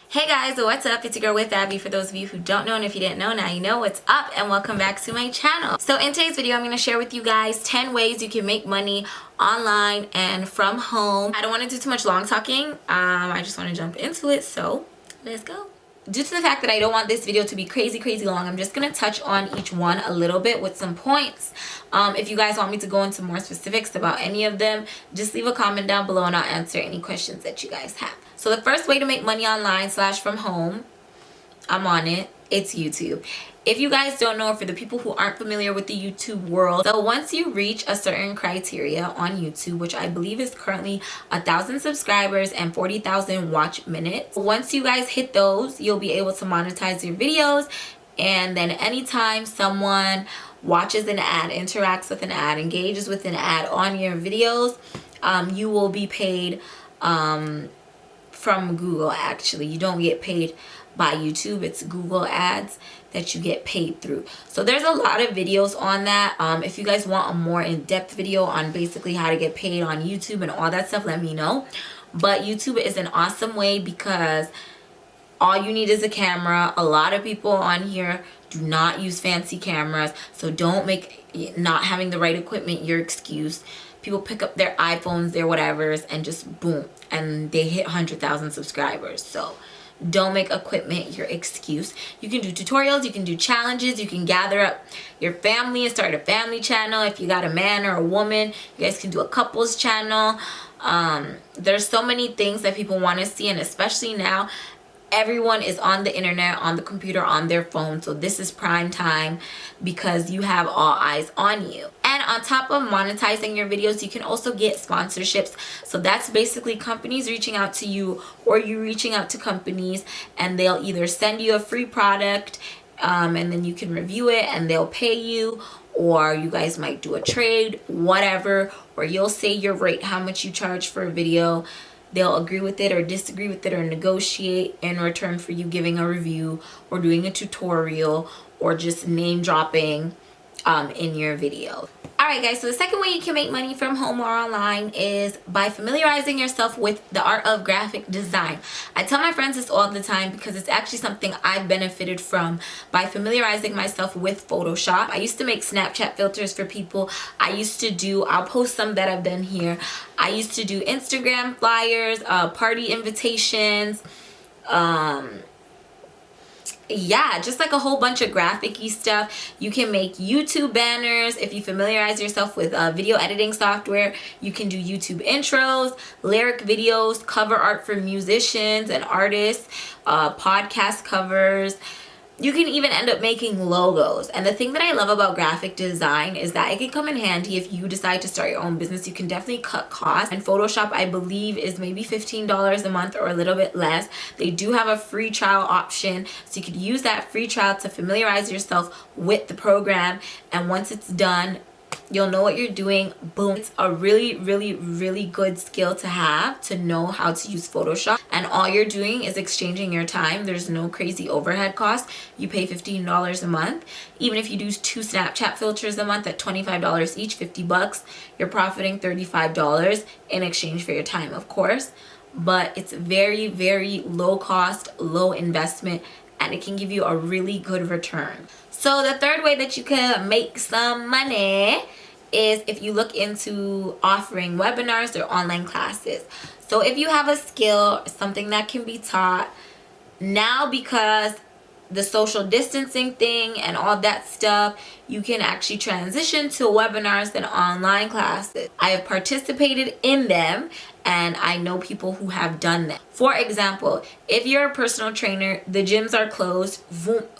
Hey guys, what's up? It's your girl with Abby. For those of you who don't know, and if you didn't know, now you know what's up, and welcome back to my channel. So in today's video, I'm going to share with you guys 10 ways you can make money online and from home. I don't want to do too much long talking. I just want to jump into it, so let's go. Due to the fact that I don't want this video to be crazy long, I'm just going to touch on each one a little bit with some points. If you guys want me to go into more specifics about any of them, just leave a comment down below and I'll answer any questions that you guys have. So the first way to make money online / from home, I'm on it, it's YouTube. If you guys don't know, for the people who aren't familiar with the YouTube world, so once you reach a certain criteria on YouTube, which I believe is currently 1,000 subscribers and 40,000 watch minutes, once you guys hit those, you'll be able to monetize your videos. And then anytime someone watches an ad, interacts with an ad, engages with an ad on your videos, you will be paid from Google. Actually, you don't get paid by YouTube, it's Google ads that you get paid through. So there's a lot of videos on that. If you guys want a more in-depth video on basically how to get paid on YouTube and all that stuff, let me know. But YouTube is an awesome way because all you need is a camera. A lot of people on here do not use fancy cameras, so don't make not having the right equipment your excuse. People pick up their iPhones, their whatevers, and just boom, and they hit 100,000 subscribers. So don't make equipment your excuse. You can do tutorials, you can do challenges, you can gather up your family and start a family channel. If you got a man or a woman, you guys can do a couples channel. There's so many things that people want to see, and especially now, everyone is on the internet, on the computer, on their phone. So this is prime time because you have all eyes on you. And on top of monetizing your videos, you can also get sponsorships. So that's basically companies reaching out to you or you reaching out to companies, and they'll either send you a free product and then you can review it and they'll pay you, or you guys might do a trade, whatever, or you'll say your rate, how much you charge for a video. They'll agree with it or disagree with it or negotiate in return for you giving a review or doing a tutorial or just name dropping in your video. Alright guys, so the second way you can make money from home or online is by familiarizing yourself with the art of graphic design. I tell my friends this all the time because it's actually something I've benefited from by familiarizing myself with Photoshop. I used to make Snapchat filters for people. I'll post some that I've done here. I used to do Instagram flyers, party invitations, yeah, just like a whole bunch of graphic-y stuff. You can make YouTube banners. If you familiarize yourself with video editing software, you can do YouTube intros, lyric videos, cover art for musicians and artists, podcast covers. You can even end up making logos. And the thing that I love about graphic design is that it can come in handy if you decide to start your own business. You can definitely cut costs. And Photoshop, I believe, is maybe $15 a month or a little bit less. They do have a free trial option, so you could use that free trial to familiarize yourself with the program. And once it's done, you'll know what you're doing. Boom. It's a really good skill to have, to know how to use Photoshop. And all you're doing is exchanging your time. There's no crazy overhead cost. You pay $15 a month. Even if you do 2 Snapchat filters a month at $25 each, 50 bucks, you're profiting $35 in exchange for your time, of course. But it's very low cost, low investment, and it can give you a really good return. So the third way that you can make some money is if you look into offering webinars or online classes. So if you have a skill, something that can be taught now, because the social distancing thing and all that stuff, you can actually transition to webinars and online classes. I have participated in them and I know people who have done that. For example, if you're a personal trainer, the gyms are closed,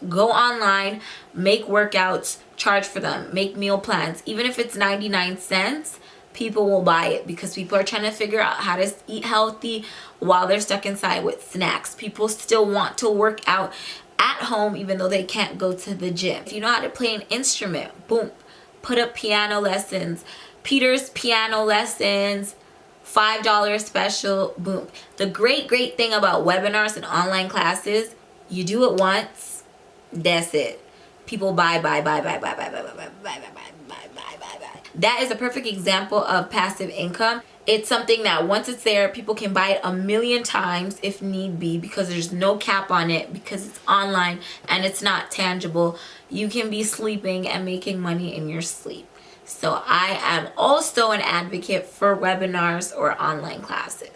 go online, make workouts, charge for them, make meal plans. Even if it's 99 cents, people will buy it because people are trying to figure out how to eat healthy while they're stuck inside with snacks. People still want to work out at home even though they can't go to the gym. If you know how to play an instrument, boom, put up piano lessons, Peter's piano lessons, $5 special, boom. The great thing about webinars and online classes, you do it once, that's it. People buy. That is a perfect example of passive income. It's something that once it's there, people can buy it a million times if need be, because there's no cap on it, because it's online and it's not tangible. You can be sleeping and making money in your sleep. So I am also an advocate for webinars or online classes.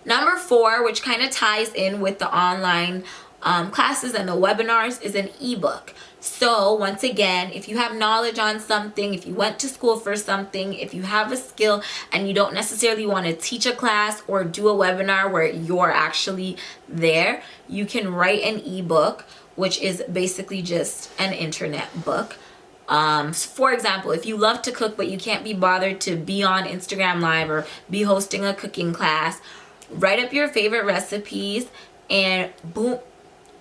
Number 4, which kind of ties in with the online classes and the webinars, is an ebook. So once again, if you have knowledge on something, if you went to school for something, if you have a skill and you don't necessarily want to teach a class or do a webinar where you're actually there, you can write an ebook, which is basically just an internet book. For example, if you love to cook but you can't be bothered to be on Instagram Live or be hosting a cooking class, write up your favorite recipes and boom,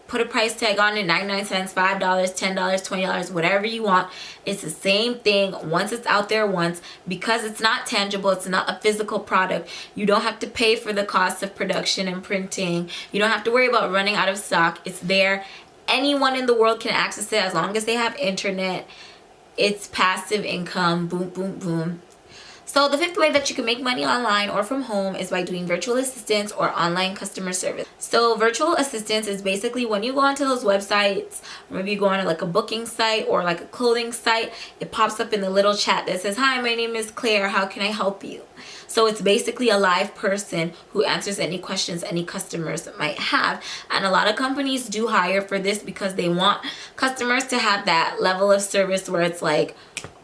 put a price tag on it, 99 cents, $5, $10, $20, whatever you want. It's the same thing. Once it's out there once, because it's not tangible, it's not a physical product, you don't have to pay for the cost of production and printing. You don't have to worry about running out of stock. It's there. Anyone in the world can access it as long as they have internet. It's passive income. Boom, boom, boom. So the 5th way that you can make money online or from home is by doing virtual assistants or online customer service. So virtual assistants is basically when you go onto those websites, or maybe you go on like a booking site or like a clothing site, it pops up in the little chat that says, "Hi, my name is Claire. How can I help you?" So it's basically a live person who answers any questions any customers might have. And a lot of companies do hire for this because they want customers to have that level of service where it's like,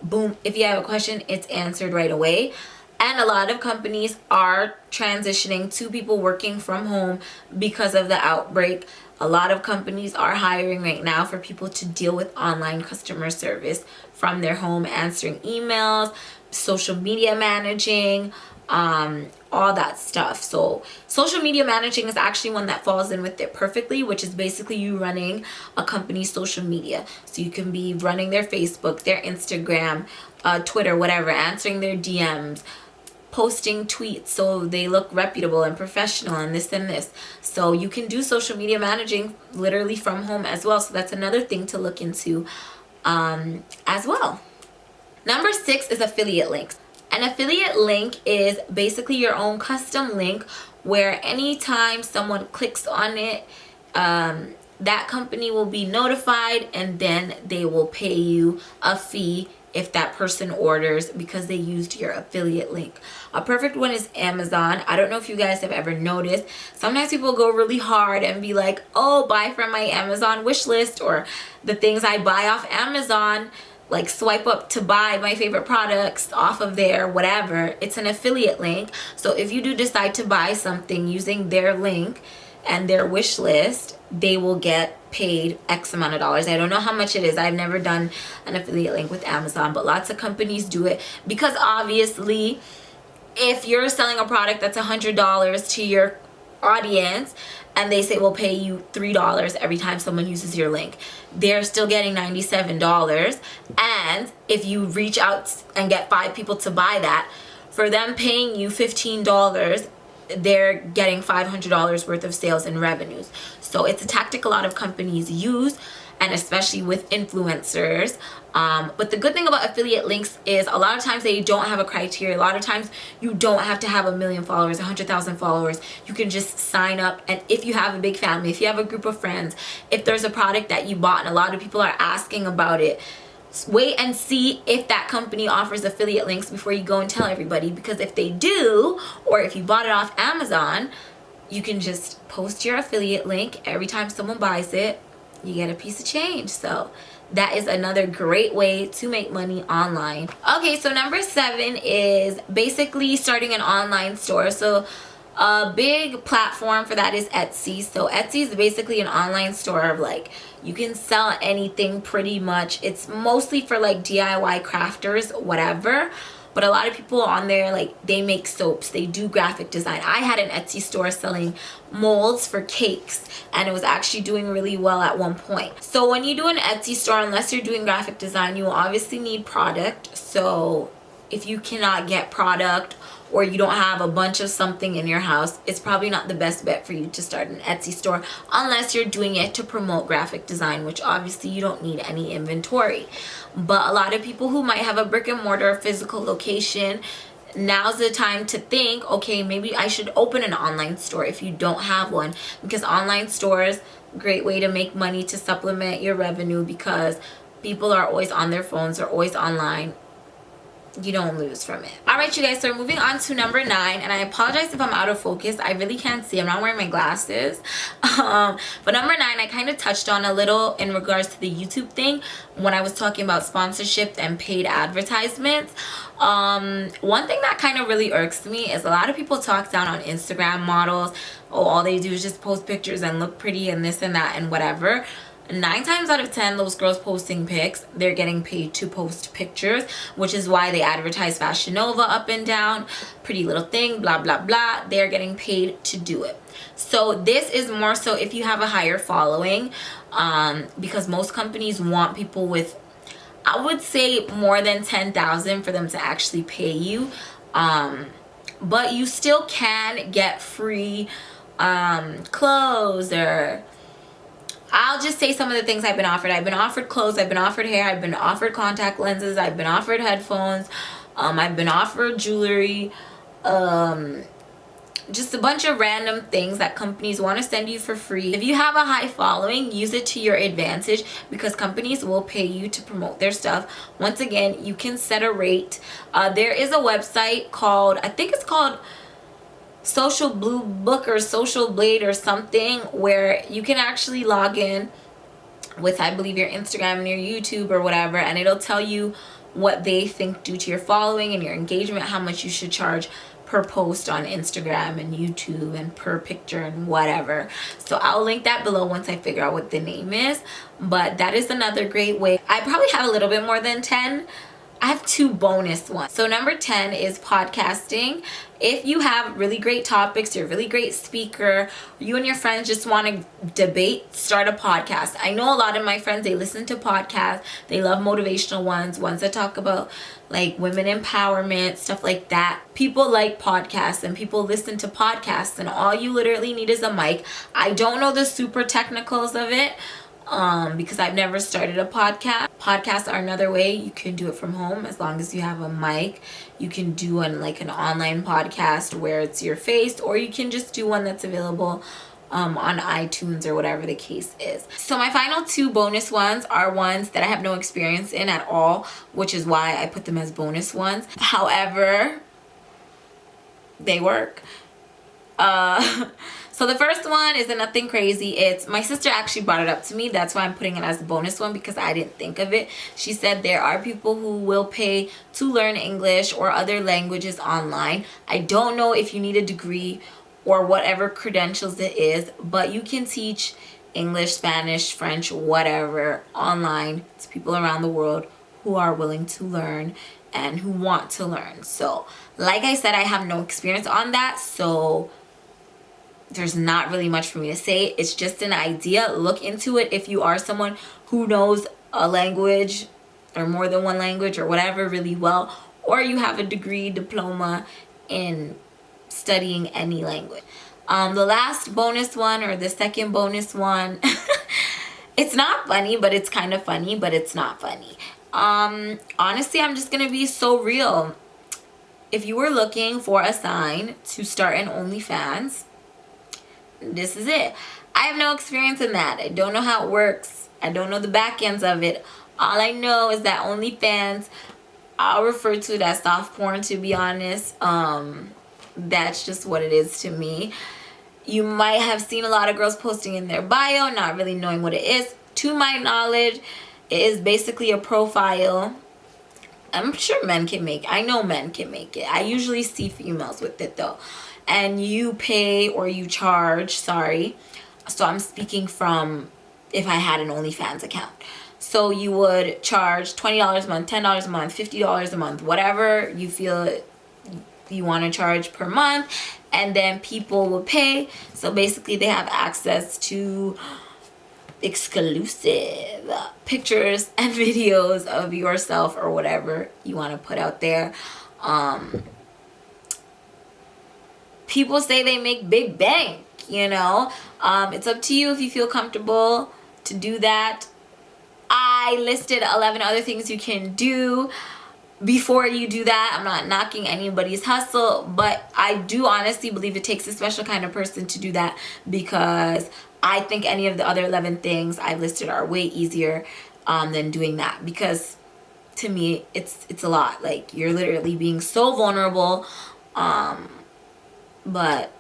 boom, if you have a question, it's answered right away. And a lot of companies are transitioning to people working from home because of the outbreak. A lot of companies are hiring right now for people to deal with online customer service from their home, answering emails, social media managing, all that stuff. So social media managing is actually one that falls in with it perfectly, which is basically you running a company's social media. So you can be running their Facebook, their Instagram, Twitter, whatever, answering their DMs, posting tweets so they look reputable and professional and this and this. So you can do social media managing literally from home as well. So that's another thing to look into as well. Number 6 is affiliate links. An affiliate link is basically your own custom link where anytime someone clicks on it, that company will be notified and then they will pay you a fee if that person orders because they used your affiliate link. A perfect one is Amazon. I don't know if you guys have ever noticed. Sometimes people go really hard and be like, "Oh, buy from my Amazon wish list," or the things I buy off Amazon, like swipe up to buy my favorite products off of there, whatever. It's an affiliate link. So if you do decide to buy something using their link and their wish list, they will get paid X amount of dollars. I don't know how much it is. I've never done an affiliate link with Amazon, but lots of companies do it because obviously if you're selling a product that's $100 to your audience and they say we'll pay you $3 every time someone uses your link, they're still getting $97. And if you reach out and get 5 people to buy that, for them paying you $15, they're getting $500 worth of sales and revenues. So it's a tactic a lot of companies use, and especially with influencers. But the good thing about affiliate links is a lot of times they don't have a criteria. A lot of times you don't have to have 1 million followers, 100,000 followers. You can just sign up, and if you have a big family, if you have a group of friends, if there's a product that you bought and a lot of people are asking about it, wait and see if that company offers affiliate links before you go and tell everybody, because if they do, or if you bought it off Amazon, you can just post your affiliate link. Every time someone buys it, you get a piece of change. So that is another great way to make money online. Okay, so number 7 is basically starting an online store. So a big platform for that is Etsy. So Etsy is basically an online store of like, you can sell anything pretty much. It's mostly for like DIY crafters, whatever. But a lot of people on there, like, they make soaps, they do graphic design. I had an Etsy store selling molds for cakes, and it was actually doing really well at one point. So when you do an Etsy store, unless you're doing graphic design, you will obviously need product. So if you cannot get product, or you don't have a bunch of something in your house, it's probably not the best bet for you to start an Etsy store unless you're doing it to promote graphic design, which obviously you don't need any inventory. But a lot of people who might have a brick and mortar physical location, now's the time to think, okay, maybe I should open an online store if you don't have one, because online stores, great way to make money to supplement your revenue, because people are always on their phones, they're always online. You don't lose from it. All right, you guys, so we're moving on to number 9, and I apologize if I'm out of focus. I really can't see. I'm not wearing my glasses. But number 9, I kind of touched on a little in regards to the YouTube thing when I was talking about sponsorship and paid advertisements. One thing that kind of really irks me is a lot of people talk down on Instagram models. Oh, all they do is just post pictures and look pretty and this and that and whatever. 9 times out of 10, those girls posting pics, they're getting paid to post pictures, which is why they advertise Fashion Nova up and down, Pretty Little Thing, blah, blah, blah. They're getting paid to do it. So this is more so if you have a higher following, because most companies want people with, I would say, more than 10,000 for them to actually pay you. But you still can get free clothes, or I'll just say some of the things I've been offered. I've been offered clothes, I've been offered hair, I've been offered contact lenses, I've been offered headphones, I've been offered jewelry, just a bunch of random things that companies want to send you for free. If you have a high following, use it to your advantage, because companies will pay you to promote their stuff. Once again, you can set a rate. There is a website called, I think it's called Social Blue Book or Social Blade or something, where you can actually log in with, I believe, your Instagram and your YouTube or whatever, and it'll tell you what they think due to your following and your engagement, how much you should charge per post on Instagram and YouTube and per picture and whatever. So I'll link that below once I figure out what the name is. But that is another great way. I probably have a little bit more than 10. I have 2 bonus ones. So number 10 is podcasting. If you have really great topics, you're a really great speaker, you and your friends just want to debate, start a podcast. I know a lot of my friends, they listen to podcasts. They love motivational ones that talk about like women empowerment, stuff like that. People like podcasts and people listen to podcasts, and all you literally need is a mic. I don't know the super technicals of it, because I've never started a podcast. Podcasts are another way. You can do it from home as long as you have a mic. You can do an online podcast where it's your face, or you can just do one that's available on iTunes or whatever the case is. So my final 2 bonus ones are ones that I have no experience in at all, which is why I put them as bonus ones. However, they work. So the first one isn't nothing crazy. It's, my sister actually brought it up to me. That's why I'm putting it as a bonus one, because I didn't think of it. She said there are people who will pay to learn English or other languages online. I don't know if you need a degree or whatever credentials it is, but you can teach English, Spanish, French, whatever online to people around the world who are willing to learn and who want to learn. So like I said, I have no experience on that, so there's not really much for me to say. It's just an idea. Look into it if you are someone who knows a language or more than one language or whatever really well, or you have a degree, diploma in studying any language. The last bonus one, or the second bonus one, it's not funny, but it's kind of funny, but it's not funny. Honestly, I'm just gonna be so real. If you were looking for a sign to start an OnlyFans, this is it. I have no experience in that. I don't know how it works. I don't know the back ends of it. All I know is that OnlyFans, I'll refer to it as soft porn, to be honest. That's just what it is to me. You might have seen a lot of girls posting in their bio, not really knowing what it is. To my knowledge, it is basically a profile. I'm sure men can make it. I know men can make it. I usually see females with it though. And you pay, or you charge, sorry. So I'm speaking from if I had an OnlyFans account. So you would charge $20 a month, $10 a month, $50 a month, whatever you feel you want to charge per month, and then people will pay. So basically they have access to exclusive pictures and videos of yourself or whatever you want to put out there. People say they make big bank, you know. It's up to you if you feel comfortable to do that. I listed 11 other things you can do. before you do that. I'm not knocking anybody's hustle, but I do honestly believe it takes a special kind of person to do that, because I think any of the other 11 things I listed are way easier than doing that, because to me it's a lot. Like, you're literally being so vulnerable, but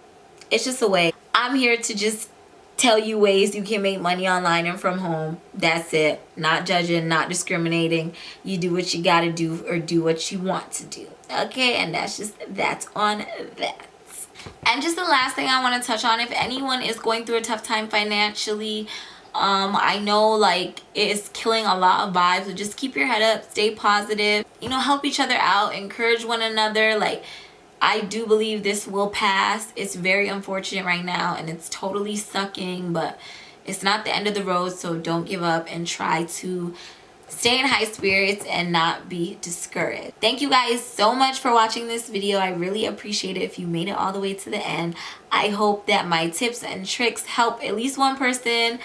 it's just a way. I'm here to just tell you ways you can make money online and from home. That's it. Not judging, not discriminating. You do what you gotta do, or do what you want to do. Okay, and that's on that. And just the last thing I want to touch on, if anyone is going through a tough time financially, I know like it is killing a lot of vibes, so just keep your head up, stay positive, you know, help each other out, encourage one another. Like, I do believe this will pass. It's very unfortunate right now, and it's totally sucking, but it's not the end of the road, so don't give up and try to stay in high spirits and not be discouraged. Thank you guys so much for watching this video. I really appreciate it if you made it all the way to the end. I hope that my tips and tricks help at least one person.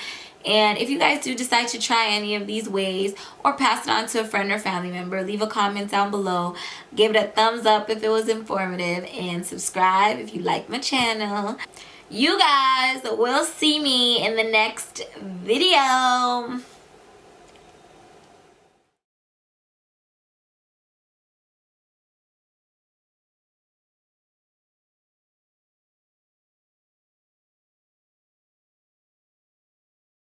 And if you guys do decide to try any of these ways, or pass it on to a friend or family member, leave a comment down below. Give it a thumbs up if it was informative, and subscribe if you like my channel. You guys will see me in the next video.